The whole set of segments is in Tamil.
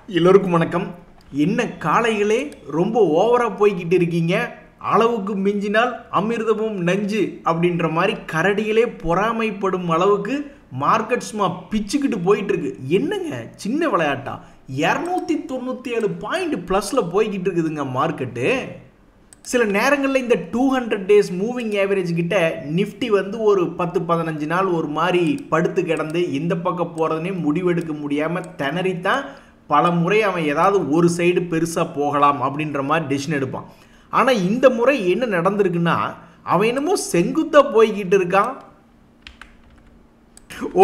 எல்லோருக்கும் வணக்கம். என்ன காளைகளே ரொம்ப ஓவரா போய்கிட்டு இருக்கீங்க, அளவுக்கு மிஞ்சினால் அமிர்தமும் நஞ்சு அப்படின்ற மாதிரி கரடிகளே பொறாமைப்படும் அளவுக்கு மார்க்கெட் சும்மா பிச்சுக்கிட்டு போயிட்டு இருக்கு. என்னங்க சின்ன விளையாட்டா 297 பாயிண்ட் ப்ளஸ்ல போய்கிட்டு இருக்குதுங்க மார்க்கெட்டு. சில நேரங்களில் இந்த 200 days மூவிங் ஆவரேஜ் கிட்ட நிஃப்டி வந்து ஒரு 10-15 நாள் ஒரு மாதிரி படுத்து கிடந்து இந்த பக்கம் போகிறதுனே முடிவெடுக்க முடியாமல் திணறித்தான் பல முறை அவன் ஏதாவது ஒரு சைடு பெருசாக போகலாம் அப்படின்ற மாதிரி டெசிஷன் எடுப்பான். ஆனால் இந்த முறை என்ன நடந்திருக்குன்னா, அவன் என்னமோ செங்குத்தாக போய்கிட்டு இருக்கான்.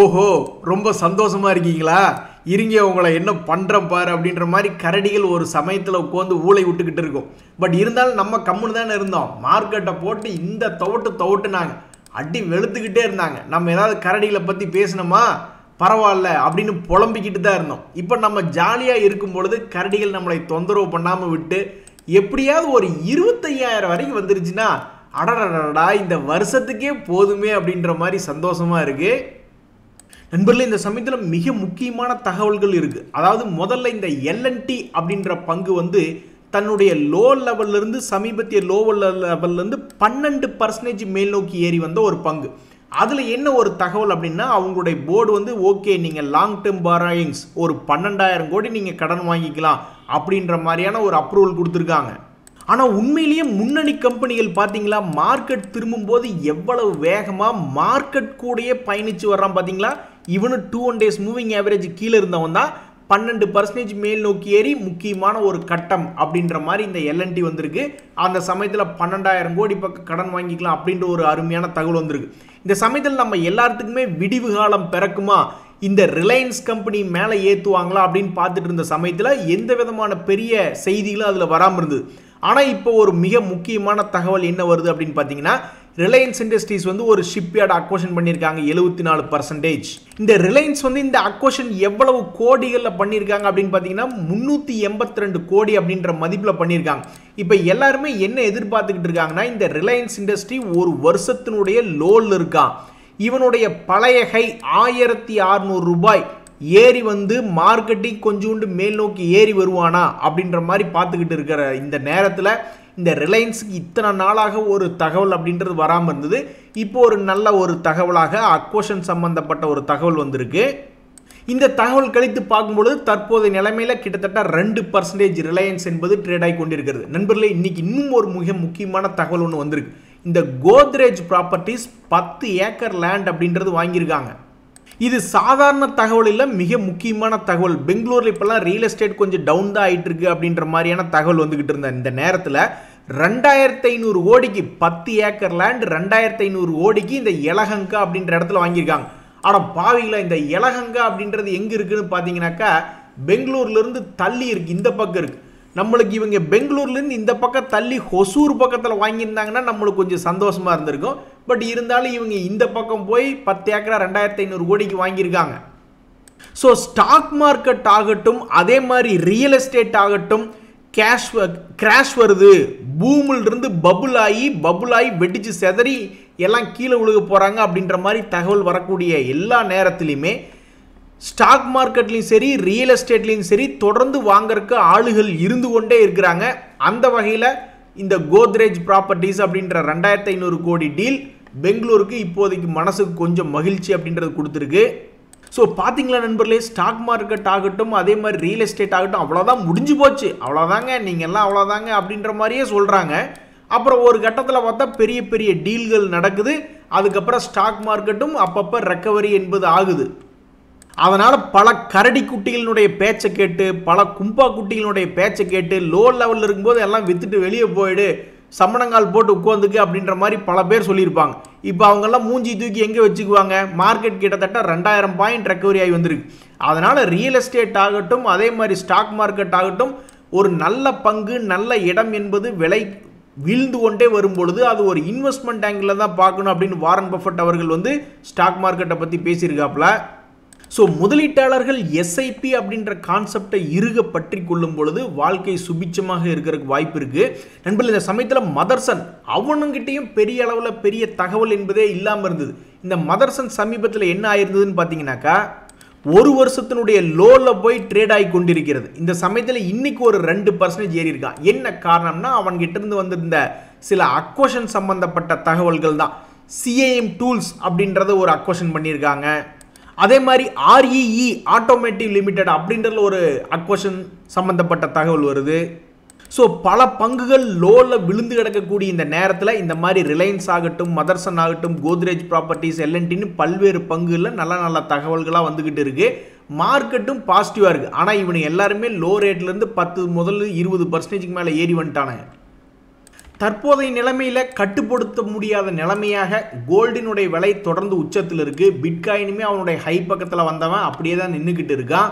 ஓஹோ, ரொம்ப சந்தோஷமா இருக்கீங்களா, இருங்க உங்களை என்ன பண்ணுறேன் பாரு அப்படின்ற மாதிரி கரடிகள் ஒரு சமயத்தில் உட்காந்து ஊளை விட்டுக்கிட்டு இருக்கும். பட் இருந்தாலும் நம்ம கம்முன்னு தானே இருந்தோம். மார்க்கெட்டை போட்டு இந்த தவிட்டுனாங்க, அடி வெளுத்துக்கிட்டே இருந்தாங்க. நம்ம ஏதாவது கரடிகளை பற்றி பேசினோமா, பரவாயில்ல அப்படின்னு புலம்பிக்கிட்டு தான் இருந்தோம். இப்போ நம்ம ஜாலியாக இருக்கும் பொழுது கரடிகள் நம்மளை தொந்தரவு பண்ணாமல் விட்டு எப்படியாவது ஒரு 25,000 வரைக்கும் வந்துருச்சுன்னா, அடடடா இந்த வருஷத்துக்கே போதுமே அப்படின்ற மாதிரி சந்தோஷமாக இருக்குது. நண்பர்களே, இந்த சமயத்தில் மிக முக்கியமான தகவல்கள் இருக்குது. அதாவது முதல்ல இந்த L&T அப்படின்ற பங்கு வந்து தன்னுடைய லோ லெவல்லேருந்து சமீபத்திய லோ லெவல்லேருந்து 12% மேல் நோக்கி ஏறி வந்த ஒரு பங்கு. அதில் என்ன ஒரு தகவல் அப்படின்னா, அவங்களுடைய போர்டு வந்து ஓகே நீங்கள் லாங் டேர்ம் பாரோயிங்ஸ் ஒரு 12,000 கோடி நீங்கள் கடன் வாங்கிக்கலாம் அப்படின்ற மாதிரியான ஒரு அப்ரூவல் கொடுத்துருக்காங்க. ஆனால் உண்மையிலேயே முன்னணி கம்பெனிகள் பார்த்தீங்களா, மார்க்கெட் திரும்பும்போது எவ்வளவு வேகமாக மார்க்கெட் கூடயே பயணித்து வர்றான் பார்த்தீங்களா. இவனு 200 days மூவிங் ஆவரேஜ் கீழே இருந்தவன் தான் 12% மேல் நோக்கி ஏறி முக்கியமான ஒரு கட்டம் அப்படின்ற மாதிரி இந்த L&T வந்திருக்கு. அந்த சமயத்தில் 12,000 கோடி பக்கம் கடன் வாங்கிக்கலாம் அப்படின்ற ஒரு அருமையான தகவல் வந்திருக்கு. இந்த சமயத்தில் நம்ம எல்லாத்துக்குமே விடிவு காலம் பிறக்குமா, இந்த ரிலையன்ஸ் கம்பெனி மேலே ஏற்றுவாங்களா அப்படின்னு பார்த்துட்டு இருந்த சமயத்தில் எந்த விதமான பெரிய செய்திகளும் அதில் வராமல் இருந்தது. ஆனால் இப்போ ஒரு மிக முக்கியமான தகவல் என்ன வருது அப்படின்னு பார்த்தீங்கன்னா, ரிலையன்ஸ் இண்டஸ்ட்ரீஸ் வந்து ஒரு ஷிப்யார்டு அக்வஷன் பண்ணியிருக்காங்க 74%. இந்த ரிலையன்ஸ் வந்து இந்த அக்வஷன் எவ்வளவு கோடிகளில் பண்ணியிருக்காங்க அப்படின்னு பார்த்தீங்கன்னா 382 கோடி அப்படின்ற மதிப்பில் பண்ணியிருக்காங்க. இப்போ எல்லாருமே என்ன எதிர்பார்த்துக்கிட்டு இருக்காங்கன்னா, இந்த ரிலையன்ஸ் இண்டஸ்ட்ரி ஒரு வருஷத்தினுடைய லோல் இருக்கான், இவனுடைய பழைய ஹை 1600 ரூபாய் ஏறி வந்து மார்க்கெட்டிங் கொஞ்சோண்டு மேல் நோக்கி ஏறி வருவானா அப்படின்ற மாதிரி பார்த்துக்கிட்டு இருக்கிற இந்த நேரத்தில் இந்த ரிலையன்ஸுக்கு இத்தனை நாளாக ஒரு தகவல் அப்படின்றது வராமல் இருந்தது. இப்போ ஒரு நல்ல ஒரு தகவலாக அக்வஷன் சம்பந்தப்பட்ட ஒரு தகவல் வந்திருக்கு. இந்த தகவல் கழித்து பார்க்கும்பொழுது தற்போதைய நிலைமையில் கிட்டத்தட்ட 2% ரிலையன்ஸ் என்பது ட்ரேட் ஆகி கொண்டிருக்கிறது. நண்பர்களே, இன்னைக்கு இன்னும் ஒரு மிக முக்கியமான தகவல் ஒன்று வந்திருக்கு. இந்த கோத்ரேஜ் ப்ராப்பர்ட்டிஸ் 10 ஏக்கர் லேண்ட் அப்படின்றது வாங்கியிருக்காங்க. இது சாதாரண தகவல் இல்லை, மிக முக்கியமான தகவல். பெங்களூரில் இப்போல்லாம் ரியல் எஸ்டேட் கொஞ்சம் டவுன் தான் ஆகிட்டு இருக்கு அப்படின்ற மாதிரியான தகவல் வந்துகிட்டு இருந்த இந்த நேரத்தில் 2,500 கோடிக்கு 10 ஏக்கர் லேண்ட் 2,500 கோடிக்கு இந்த எலஹங்கா அப்படின்ற இடத்துல வாங்கியிருக்காங்க. ஆனால் பாவிங்களா, இந்த எலஹங்கா அப்படின்றது எங்கே இருக்குன்னு பார்த்தீங்கன்னாக்கா பெங்களூர்லேருந்து தள்ளி இருக்குது, இந்த பக்கம் இருக்குது. நம்மளுக்கு இவங்க பெங்களூர்லேருந்து இந்த பக்கம் தள்ளி ஹொசூர் பக்கத்தில் வாங்கியிருந்தாங்கன்னா நம்மளுக்கு கொஞ்சம் சந்தோஷமாக இருந்திருக்கும். பட் இருந்தாலும் இவங்க இந்த பக்கம் போய் 10 ஏக்கரா 2,500 கோடிக்கு வாங்கியிருக்காங்க. ஸோ ஸ்டாக் மார்க்கெட் ஆகட்டும், அதே மாதிரி ரியல் எஸ்டேட் ஆகட்டும், கிராஷ் வருது, பூமில் இருந்து பபுள் ஆகி வெடிச்சு செதறி எல்லாம் கீழே விழுக போகிறாங்க அப்படின்ற மாதிரி தகவல் வரக்கூடிய எல்லா நேரத்துலையுமே ஸ்டாக் மார்க்கெட்லையும் சரி ரியல் எஸ்டேட்லையும் சரி தொடர்ந்து வாங்கறதுக்கு ஆளுகள் இருந்து கொண்டே இருக்கிறாங்க. அந்த வகையில் இந்த கோத்ரேஜ் ப்ராப்பர்ட்டிஸ் அப்படின்ற 2,500 கோடி டீல் பெங்களூருக்கு இப்போதைக்கு மனசுக்கு கொஞ்சம் மகிழ்ச்சி அப்படின்றது கொடுத்துருக்கு. ஸோ பார்த்தீங்களா நண்பர்களே, ஸ்டாக் மார்க்கெட் ஆகட்டும், அதே மாதிரி ரியல் எஸ்டேட் ஆகட்டும், அவ்வளோதான் முடிஞ்சு போச்சு, அவ்வளோதாங்க நீங்கள் எல்லாம் அவ்வளோதாங்க அப்படின்ற மாதிரியே சொல்கிறாங்க. அப்புறம் ஒரு கட்டத்தில் பார்த்தா பெரிய பெரிய டீல்கள் நடக்குது. அதுக்கப்புறம் ஸ்டாக் மார்க்கெட்டும் அப்பப்போ ரெக்கவரி என்பது ஆகுது. அதனால் பல கரடி குட்டிகளினுடைய பேச்சை கேட்டு, பல கும்பா குட்டிகளுடைய பேச்சை கேட்டு லோ லெவலில் இருக்கும்போது எல்லாம் விற்றுட்டு வெளியே போயிடு, சம்மணங்கால் போட்டு உட்காந்துக்கு அப்படின்ற மாதிரி பல பேர் சொல்லியிருப்பாங்க. இப்போ அவங்கெல்லாம் மூஞ்சி தூக்கி எங்கே வச்சுக்குவாங்க, மார்க்கெட் கிட்டத்தட்ட 2,000 பாயிண்ட் ரெக்கவரி ஆகி வந்திருக்கு. அதனால் ரியல் எஸ்டேட் ஆகட்டும், அதே மாதிரி ஸ்டாக் மார்க்கெட் ஆகட்டும், ஒரு நல்ல பங்கு நல்ல இடம் என்பது விலை வீழ்ந்து கொண்டே வரும்பொழுது அது ஒரு இன்வெஸ்ட்மெண்ட் ஆங்கிளில் தான் பார்க்கணும் அப்படின்னு வாரன் பஃபட் அவர்கள் வந்து ஸ்டாக் மார்க்கெட்டை பற்றி பேசியிருக்காப்புல. ஸோ முதலீட்டாளர்கள் SIP அப்படின்ற கான்செப்டை இறுக பற்றி கொள்ளும் பொழுது வாழ்க்கை சுபிச்சமாக இருக்கிறதுக்கு வாய்ப்பு இருக்குது. நண்பர்கள், இந்த சமயத்தில் மதர்சன் அவனுங்கிட்டையும் பெரிய அளவில் பெரிய தகவல் என்பதே இல்லாமல் இருந்தது. இந்த மதர்சன் சமீபத்தில் என்ன ஆயிருந்ததுன்னு பார்த்தீங்கன்னாக்கா, ஒரு வருஷத்தினுடைய லோல போய் ட்ரேட் ஆகி கொண்டிருக்கிறது. இந்த சமயத்தில் இன்னைக்கு ஒரு 2% ஏறி இருக்கான். என்ன காரணம்னா அவன்கிட்ட இருந்து வந்திருந்த சில அக்வஷன் சம்பந்தப்பட்ட தகவல்கள் தான். சிஏஎம் டூல்ஸ் அப்படின்றத ஒரு அக்வஷன் பண்ணியிருக்காங்க. அதே மாதிரி ஆர்இஇ ஆட்டோமேட்டிவ் லிமிடெட் அப்படின்றதுல ஒரு அக்வஷன் சம்பந்தப்பட்ட தகவல் வருது. ஸோ பல பங்குகள் லோவில் விழுந்து கிடக்கக்கூடிய இந்த நேரத்தில் இந்த மாதிரி ரிலையன்ஸ் ஆகட்டும், மதர்சன் ஆகட்டும், கோத்ரேஜ் ப்ராப்பர்ட்டிஸ், எல்என்டின்னு பல்வேறு பங்குகளில் நல்ல நல்ல தகவல்களாக வந்துக்கிட்டு இருக்குது. மார்க்கெட்டும் பாசிட்டிவாக இருக்குது. ஆனால் இவனுக்கு எல்லாருமே லோ ரேட்லேருந்து 10 முதல் 20% மேலே ஏறி வந்துட்டானுங்க. தற்போதைய நிலைமையில் கட்டுப்படுத்த முடியாத நிலைமையாக கோல்டினுடைய விலை தொடர்ந்து உச்சத்தில் இருக்குது. பிட்காயினுமே அவனுடைய ஹை பக்கத்தில் வந்தவன் அப்படியே தான் நின்றுக்கிட்டு இருக்கான்.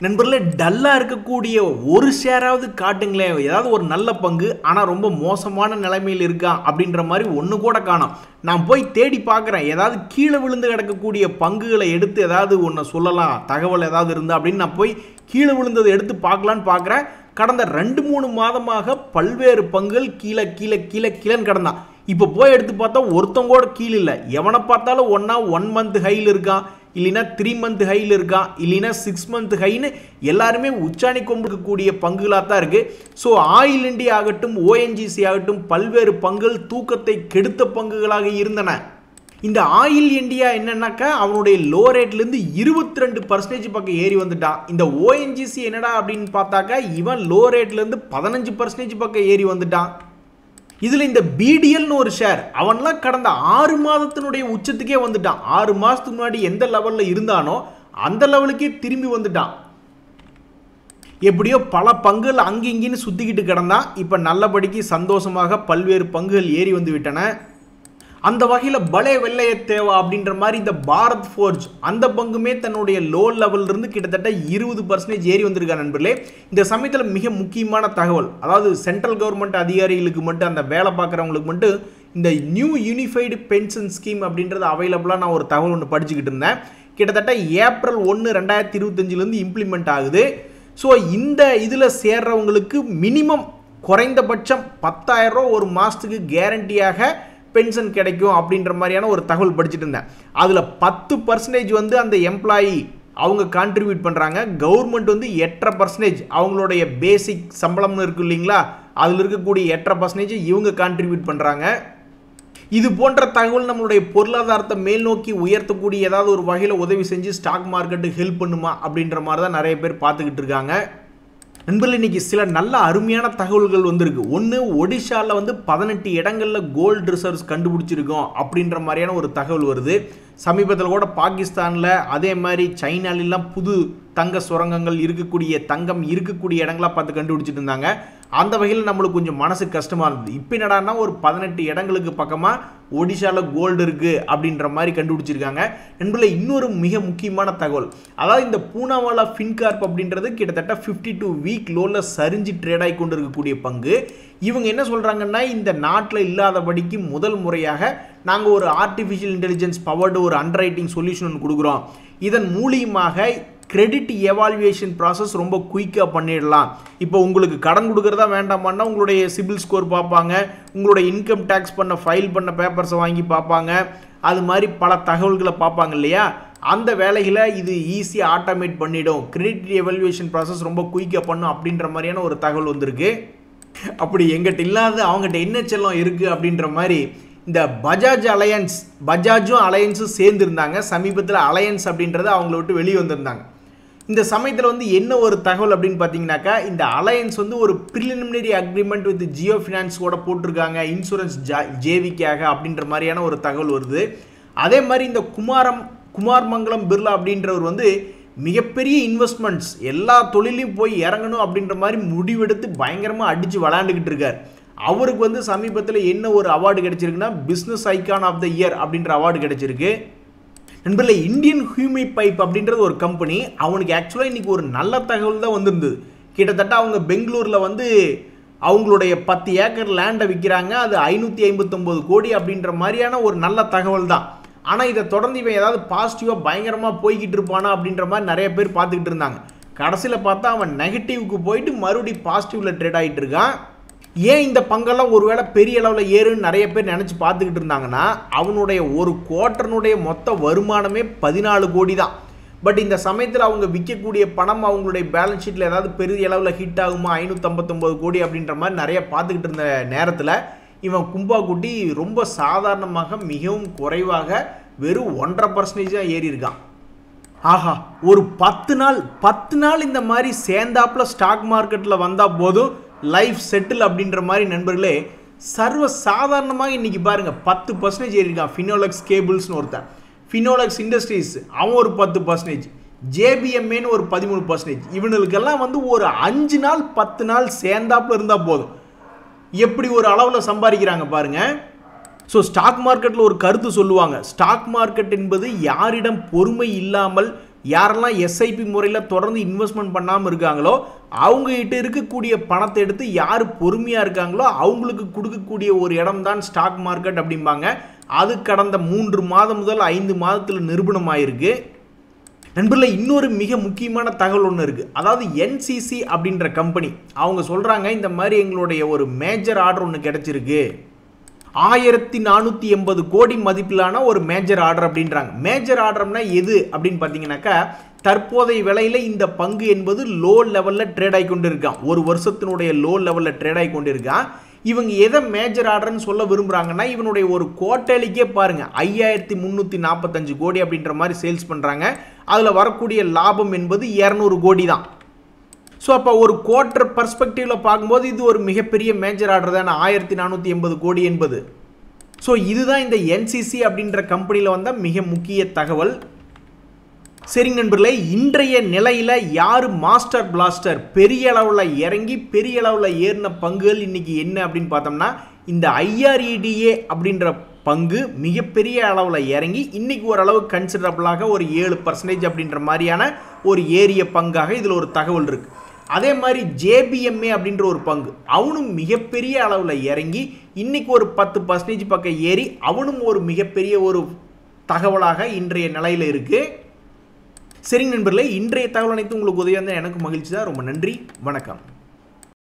நண்பர்களே, டல்லாக இருக்கக்கூடிய ஒரு ஷேராவது காட்டுங்களேன், ஏதாவது ஒரு நல்ல பங்கு ஆனால் ரொம்ப மோசமான நிலைமையில் இருக்கான் அப்படின்ற மாதிரி ஒன்று கூட காணோம். நான் போய் தேடி பார்க்குறேன், ஏதாவது கீழே விழுந்து கிடக்கக்கூடிய பங்குகளை எடுத்து ஏதாவது ஒன்று சொல்லலாம், தகவல் ஏதாவது இருந்தால் அப்படின்னு நான் போய் கீழே விழுந்ததை எடுத்து பார்க்கலான்னு பார்க்குறேன். கடந்த 2-3 மாதமாக பல்வேறு பங்குகள் கீழே கீழே கீழே கீழேன்னு கிடந்தான். இப்போ போய் எடுத்து பார்த்தா ஒருத்தங்கூட கீழே இல்லை. எவனை பார்த்தாலும் 1 மந்த் ஹையில் இருக்கான், இல்லைன்னா 3 மந்த் ஹையில் இருக்கான், இல்லைன்னா 6 மந்த் ஹைன்னு எல்லாருமே உச்சாணி கொம்பிருக்கக்கூடிய பங்குகளாக தான் இருக்குது. ஸோ ஆயில் இண்டியா ஆகட்டும், ஓஎன்ஜிசி ஆகட்டும், பல்வேறு பங்குகள் தூக்கத்தை கெடுத்த பங்குகளாக இருந்தன. இந்த ஆயில் இண்டியா என்னன்னாக்கா அவனுடைய லோ ரேட்லேருந்து 22% பக்கம் ஏறி வந்துட்டான். இந்த ஓஎன்ஜிசி என்னடா அப்படின்னு பார்த்தாக்கா இவன் லோ ரேட்லேருந்து 15% பக்கம் ஏறி வந்துட்டான். இதில் இந்த பிடிஎல்னு ஒரு ஷேர் அவன்லாம் கடந்த 6 மாதத்தினுடைய உச்சத்துக்கே வந்துட்டான். 6 மாதத்துக்கு முன்னாடி எந்த லெவலில் இருந்தானோ அந்த லெவலுக்கே திரும்பி வந்துட்டான். எப்படியோ பல பங்குகள் அங்கிங்கின்னு சுற்றிக்கிட்டு கிடந்தான். இப்போ நல்லபடிக்கு சந்தோஷமாக பல்வேறு பங்குகள் ஏறி வந்து விட்டன. அந்த வகையில் பலே வெள்ளைய தேவா அப்படின்ற மாதிரி இந்த பாரத் ஃபோர்ஜ் அந்த பங்குமே தன்னுடைய லோ லெவலிருந்து கிட்டத்தட்ட 20% ஏறி வந்திருக்கா நண்பர்களே. இந்த சமயத்தில் மிக முக்கியமான தகவல், அதாவது சென்ட்ரல் கவர்மெண்ட் அதிகாரிகளுக்கு மட்டும், அந்த வேலை பார்க்குறவங்களுக்கு மட்டும் இந்த நியூ யூனிஃபைடு பென்ஷன் ஸ்கீம் அப்படின்றது அவைலபிளாக நான் ஒரு தகவல் ஒன்று படிச்சுக்கிட்டு இருந்தேன். கிட்டத்தட்ட ஏப்ரல் 1, 2025 இம்ப்ளிமெண்ட் ஆகுது. ஸோ இந்த இதில் சேர்றவங்களுக்கு மினிமம் குறைந்தபட்சம் 10,000 ரூபா ஒரு மாதத்துக்கு கேரண்டியாக பென்ஷன் கிடைக்கும் அப்படின்ற மாதிரியான ஒரு தகவல் படிச்சுட்டு இருந்தேன். அதில் 10% வந்து அந்த எம்ப்ளாயி அவங்க கான்ட்ரிபியூட் பண்ணுறாங்க. கவர்மெண்ட் வந்து 8.5% அவங்களுடைய பேசிக் சம்பளம்னு இருக்கு இல்லைங்களா, அதில் இருக்கக்கூடிய 8.5% இவங்க கான்ட்ரிபியூட் பண்ணுறாங்க. இது போன்ற தகவல் நம்மளுடைய பொருளாதாரத்தை மேல் நோக்கி உயர்த்தக்கூடிய ஏதாவது ஒரு வகையில் உதவி செஞ்சு ஸ்டாக் மார்க்கெட்டுக்கு ஹெல்ப் பண்ணுமா அப்படின்ற மாதிரி தான் நிறைய பேர் பார்த்துக்கிட்டு இருக்காங்க. நண்பர்கள், இன்னைக்கு சில நல்ல அருமையான தகவல்கள் வந்திருக்கு. ஒன்று, ஒடிஷாவில் வந்து 18 இடங்களில் கோல்டு ரிசர்வ்ஸ் கண்டுபிடிச்சிருக்கோம் அப்படின்ற மாதிரியான ஒரு தகவல் வருது. சமீபத்தில் கூட பாகிஸ்தானில், அதே மாதிரி சைனாலெலாம் புது தங்க சுரங்கங்கள் இருக்கக்கூடிய, தங்கம் இருக்கக்கூடிய இடங்களாக பார்த்து கண்டுபிடிச்சிட்டு இருந்தாங்க. அந்த வகையில் நம்மளுக்கு கொஞ்சம் மனசு கஷ்டமாக இருந்தது. இப்போ என்னடான்னா ஒரு 18 இடங்களுக்கு பக்கமாக ஒடிஷாவில் கோல்டு இருக்குது அப்படின்ற மாதிரி கண்டுபிடிச்சிருக்காங்க. நண்பர்களே, இன்னொரு மிக முக்கியமான தகவல், அதாவது இந்த பூனாவாலா ஃபின்கார்ப் அப்படின்றது கிட்டத்தட்ட 52 வீக் லோவில் சரிஞ்சு ட்ரேட் ஆகி கொண்டு இருக்கக்கூடிய பங்கு. இவங்க என்ன சொல்கிறாங்கன்னா, இந்த நாட்டில் இல்லாதபடிக்கு முதல் முறையாக நாங்கள் ஒரு ஆர்டிஃபிஷியல் இன்டெலிஜென்ஸ் பவர்டு ஒரு அண்டர் ரைட்டிங் சொல்யூஷன் ஒன்று கொடுக்குறோம். இதன் மூலியமாக கிரெடிட் எவால்யூவேஷன் ப்ராசஸ் ரொம்ப குயிக்காக பண்ணிடலாம். இப்போ உங்களுக்கு கடன் கொடுக்குறதா வேண்டாமான்னா உங்களுடைய சிபில் ஸ்கோர் பார்ப்பாங்க, உங்களுடைய இன்கம் டேக்ஸ் ஃபைல் பண்ண பேப்பர்ஸை வாங்கி பார்ப்பாங்க, அது மாதிரி பல தகவல்களை பார்ப்பாங்க இல்லையா. அந்த வேலைகளை இது ஈஸியாக ஆட்டோமேட் பண்ணிடும், கிரெடிட் எவால்யூவேஷன் ப்ராசஸ் ரொம்ப குயிக்காக பண்ணும் அப்படின்ற மாதிரியான ஒரு தகவல் வந்திருக்கு. அப்படி எங்கிட்ட இல்லாத அவங்ககிட்ட என்ன செல்லம் இருக்குது அப்படின்ற மாதிரி இந்த பஜாஜ் அலையன்ஸ், பஜாஜும் அலையன்ஸும் சேர்ந்துருந்தாங்க. சமீபத்தில் அலையன்ஸ் அப்படின்றத அவங்கள விட்டு வெளியே வந்திருந்தாங்க. இந்த சமயத்தில் வந்து என்ன ஒரு தகவல் அப்படின்னு பார்த்தீங்கன்னாக்கா, இந்த அலையன்ஸ் வந்து ஒரு preliminary agreement with Jio finance கூட போட்டிருக்காங்க, இன்சூரன்ஸ் ஜேவிக்காக அப்படின்ற மாதிரியான ஒரு தகவல் வருது. அதே மாதிரி இந்த குமார் மங்கலம் பிர்லா அப்படின்றவர் வந்து மிகப்பெரிய இன்வெஸ்ட்மெண்ட்ஸ் எல்லா தொழிலையும் போய் இறங்கணும் அப்படின்ற மாதிரி முடிவெடுத்து பயங்கரமாக அடித்து விளையாண்டுக்கிட்டு இருக்கார். அவருக்கு வந்து சமீபத்தில் என்ன ஒரு அவார்டு கிடைச்சிருக்குன்னா, business icon of the year அப்படின்ற அவார்டு கிடைச்சிருக்கு. நண்பர்களே, இந்தியன் ஹியூமை பைப் அப்படின்றது ஒரு கம்பெனி. அவனுக்கு ஆக்சுவலாக இன்றைக்கி ஒரு நல்ல தகவல் தான் வந்திருந்தது. கிட்டத்தட்ட அவங்க பெங்களூரில் வந்து அவங்களுடைய 10 ஏக்கர் லேண்டை விற்கிறாங்க, அது 559 கோடி அப்படின்ற மாதிரியான ஒரு நல்ல தகவல் தான். ஆனால் இதை தொடர்ந்து இவன் ஏதாவது பாசிட்டிவாக பயங்கரமாக போய்கிட்டு இருப்பானா அப்படின்ற மாதிரி நிறைய பேர் பார்த்துக்கிட்டு இருந்தாங்க. கடைசியில் பார்த்தா அவன் நெகட்டிவ்க்கு போயிட்டு மறுபடியும் பாசிட்டிவில் ட்ரேட் ஆகிட்டு இருக்கான். ஏன் இந்த பங்கெல்லாம் ஒருவேளை பெரிய அளவில் ஏறுன்னு நிறைய பேர் நினச்சி பார்த்துக்கிட்டு இருந்தாங்கன்னா, அவனுடைய ஒரு குவார்ட்டர்னுடைய மொத்த வருமானமே 14 கோடி தான். பட் இந்த சமயத்தில் அவங்க விற்கக்கூடிய பணம் அவங்களுடைய பேலன்ஸ் ஷீட்டில் ஏதாவது பெரிய அளவில் ஹிட் ஆகுமா 559 கோடி அப்படின்ற மாதிரி நிறைய பார்த்துக்கிட்டு இருந்த நேரத்தில் இவன் கும்பாக்குட்டி ரொம்ப சாதாரணமாக மிகவும் குறைவாக வெறும் 1.5% ஏறி இருக்கான். ஆஹா, ஒரு 10 நாள் இந்த மாதிரி சேர்ந்தாப்புல ஸ்டாக் மார்க்கெட்டில் வந்தால் போதும் லைஃப் செட்டில் அப்படின்ற மாதிரி நண்பர்களே, சர்வ சாதாரணமாக இன்றைக்கி பாருங்கள் 10% ஏறி இருக்கான். ஃபினோலெக்ஸ் கேபிள்ஸ்னு ஒருத்தன், ஃபினோலெக்ஸ் இண்டஸ்ட்ரீஸ் அவன் ஒரு 10%, ஜேபிஎம்ஏன்னு ஒரு 13%. இவனுக்கெல்லாம் வந்து ஒரு 5 நாள் 10 நாள் சேர்ந்தாப்புல இருந்தால் போதும் எப்படி ஒரு அளவில் சம்பாதிக்கிறாங்க பாருங்கள். ஸோ ஸ்டாக் மார்க்கெட்டில் ஒரு கருத்து சொல்லுவாங்க, ஸ்டாக் மார்க்கெட் என்பது யாரிடம் பொறுமை இல்லாமல் யாரெல்லாம் எஸ்ஐபி முறையில் தொடர்ந்து இன்வெஸ்ட்மெண்ட் பண்ணாமல் இருக்காங்களோ அவங்ககிட்ட இருக்கக்கூடிய பணத்தை எடுத்து யார் பொறுமையாக இருக்காங்களோ அவங்களுக்கு கொடுக்கக்கூடிய ஒரு இடம் தான் ஸ்டாக் மார்க்கெட் அப்படிம்பாங்க. அது கடந்த 3 மாதம் முதல் 5 மாதத்தில் நிரூபணமாயிருக்கு. நண்பர்களே, இன்னொரு மிக முக்கியமான தகவல் ஒன்று இருக்குது. அதாவது என்சிசி அப்படின்ற கம்பெனி அவங்க சொல்கிறாங்க, இந்த மாதிரி எங்களுடைய ஒரு மேஜர் ஆர்டர் ஒன்று கிடச்சிருக்கு, 1480 கோடி மதிப்பிலான ஒரு மேஜர் ஆர்டர் அப்படின்றாங்க. மேஜர் ஆர்டர்னா எது அப்படின்னு பார்த்தீங்கன்னாக்கா, தற்போதைய விலையில் இந்த பங்கு என்பது லோ லெவலில் ட்ரேட் ஆகி கொண்டு இருக்கான், ஒரு வருஷத்தினுடைய லோ லெவலில் ட்ரேட் ஆகி கொண்டு இருக்கான். இவங்க எதை மேஜர் ஆர்டர்னு சொல்ல விரும்புகிறாங்கன்னா, இவனுடைய ஒரு குவார்ட்டர்லிக்கே பாருங்கள் 5345 கோடி அப்படின்ற மாதிரி சேல்ஸ் பண்ணுறாங்க. அதில் வரக்கூடிய லாபம் என்பது 200 கோடி தான். ஸோ அப்போ ஒரு குவார்ட்டர் பர்ஸ்பெக்டிவில் பார்க்கும்போது இது ஒரு மிகப்பெரிய மேஜர் ஆர்டர் தானே 1480 கோடி என்பது. ஸோ இதுதான் இந்த என்சிசி அப்படின்ற கம்பெனியில் வந்த மிக முக்கிய தகவல். சரிங்க நண்பர்களே, இன்றைய நிலையில் யார் மாஸ்டர் பிளாஸ்டர் பெரிய அளவில் இறங்கி பெரிய அளவில் ஏறின பங்குகள் இன்றைக்கி என்ன அப்படின்னு பார்த்தோம்னா, இந்த ஐஆர்இடிஏ அப்படின்ற பங்கு மிகப்பெரிய அளவில் இறங்கி இன்றைக்கி ஓரளவு கன்சிடரபிளாக ஒரு 7% அப்படின்ற மாதிரியான ஒரு ஏரிய பங்காக இதில் ஒரு தகவல் இருக்குது. அதே மாதிரி ஜேபிஎம்ஏ அப்படின்ற ஒரு பங்கு அவனும் மிகப்பெரிய அளவில் இறங்கி இன்றைக்கி ஒரு 10% பக்கம் ஏறி அவனும் ஒரு மிகப்பெரிய ஒரு தகவலாக இன்றைய நிலையில் இருக்குது. சரிங்க நண்பர்களே, இன்றைய தகவல் அனைத்து உங்களுக்கு உதவியாக இருந்தால் எனக்கு மகிழ்ச்சி தான். ரொம்ப நன்றி, வணக்கம்.